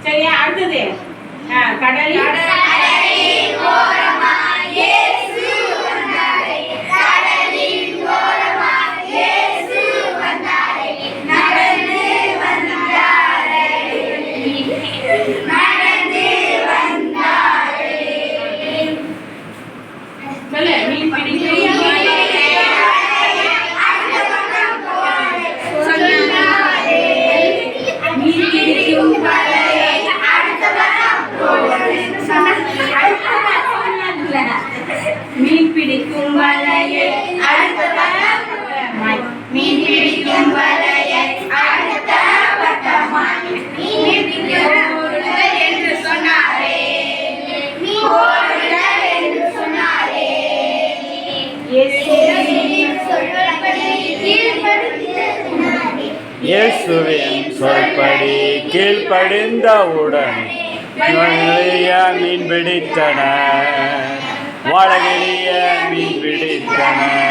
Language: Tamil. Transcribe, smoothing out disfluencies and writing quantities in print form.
சரியா? அடுத்தது கடலில் மீன் பிடிக்கும் வலையை மீன் பிடிக்கும் வலையை அடுத்த வட்டமாய் மீன் பிடிக்கும் என்று சொன்னாரே என்று சொன்னாரே இயேசுவின் சொல்படி கீழ்ப்படிந்தவுடன் மீன் பிடித்தனர், வாழகிரிய மீன் பிடித்தனர்.